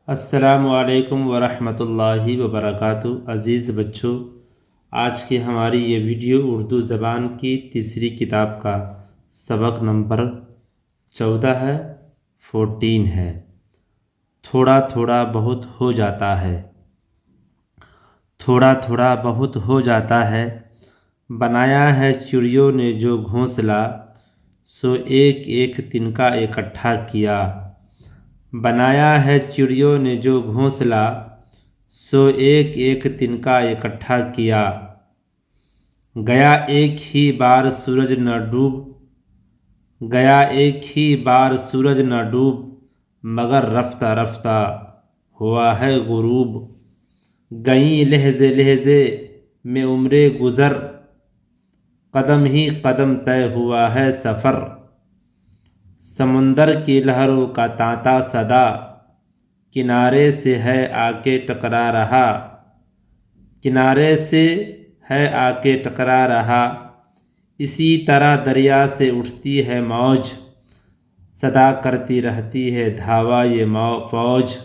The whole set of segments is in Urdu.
السلام علیکم ورحمۃ اللہ وبرکاتہ۔ عزیز بچوں، آج کی ہماری یہ ویڈیو اردو زبان کی تیسری کتاب کا سبق نمبر 14 ہے 14 ہے۔ تھوڑا تھوڑا بہت ہو جاتا ہے۔ تھوڑا تھوڑا بہت ہو جاتا ہے، بنایا ہے چڑیوں نے جو گھونسلہ، سو ایک ایک تنکا اکٹھا کیا۔ بنایا ہے چڑیوں نے جو گھونسلہ، سو ایک ایک تنکا اکٹھا کیا۔ گیا ایک ہی بار سورج نہ ڈوب، گیا ایک ہی بار سورج نہ ڈوب، مگر رفتہ رفتہ ہوا ہے غروب۔ گئیں لہجے لہجے میں عمریں گزر، قدم ہی قدم طے ہوا ہے سفر۔ سمندر کی لہروں کا تانتا صدا، کنارے سے ہے آ کے ٹکرا رہا، کنارے سے ہے آ کے ٹکرا رہا۔ اسی طرح دریا سے اٹھتی ہے موج، صدا کرتی رہتی ہے دھاوا یہ فوج۔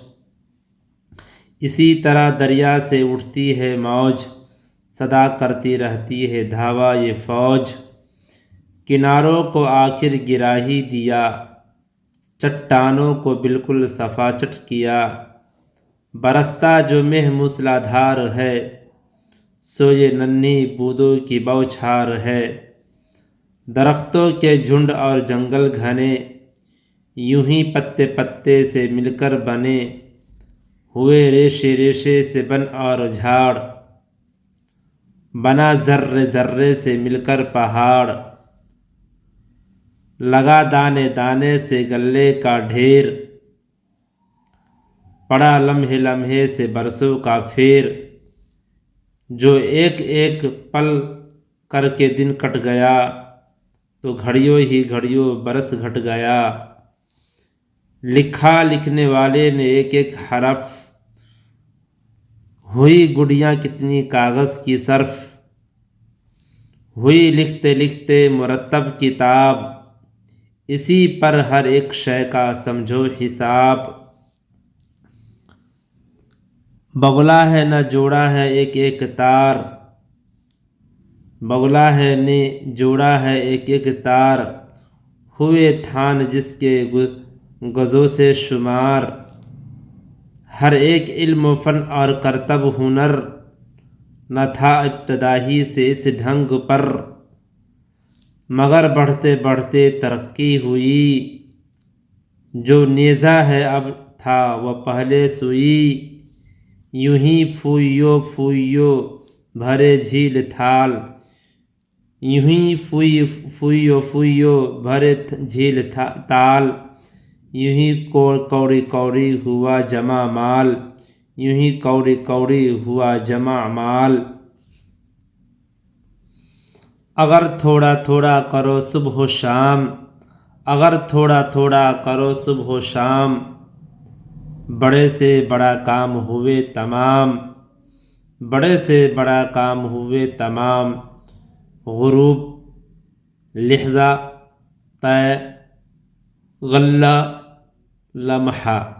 اسی طرح دریا سے اٹھتی ہے موج، صدا کرتی رہتی ہے دھاوا یہ فوج۔ کناروں کو آخر گرا ہی دیا، چٹانوں کو بالکل صفا چٹ کیا۔ برستا جو مہ موسلادھار ہے، سو یہ ننھی بوندوں کی بوچھار ہے۔ درختوں کے جھنڈ اور جنگل گھنے، یوں ہی پتے پتے سے مل کر بنے ہوئے، ریشے ریشے سے بن اور جھاڑ، بنا ذرے ذرے سے مل کر پہاڑ۔ لگا دانے دانے سے غلے کا ڈھیر، پڑا لمحے لمحے سے برسوں کا پھیر۔ جو ایک ایک پل کر کے دن کٹ گیا، تو گھڑیوں ہی گھڑیوں برس گھٹ گیا۔ لکھا لکھنے والے نے ایک ایک حرف، ہوئی گڑیاں کتنی کاغذ کی صرف۔ ہوئی لکھتے لکھتے مرتب کتاب، اسی پر ہر ایک شے کا سمجھو حساب۔ بگلا ہے نہ جوڑا ہے ایک ایک تار، بگلا ہے نے جوڑا ہے ایک ایک تار۔ ہوئے تھان جس کے گزوں سے شمار، ہر ایک علم و فن اور کرتب ہنر، نہ تھا ابتدا ہی سے اس ڈھنگ پر۔ مگر بڑھتے بڑھتے ترقی ہوئی، جو نیزہ ہے اب تھا وہ پہلے سوئی۔ یوں ہی پھوئیو پھوئیو بھرے جھیل تھال، یوں ہی پھوئیو پھوئیو بھرے جھیل تال۔ یوں ہی کوڑی کوڑی ہوا جمع مال، یوں ہی کوڑی کوڑی ہوا جمع مال۔ اگر تھوڑا تھوڑا کرو صبح و شام، اگر تھوڑا تھوڑا کرو صبح و شام، بڑے سے بڑا کام ہوئے تمام، بڑے سے بڑا کام ہوئے تمام۔ غروب، لحظہ، طے، غلہ، لمحہ۔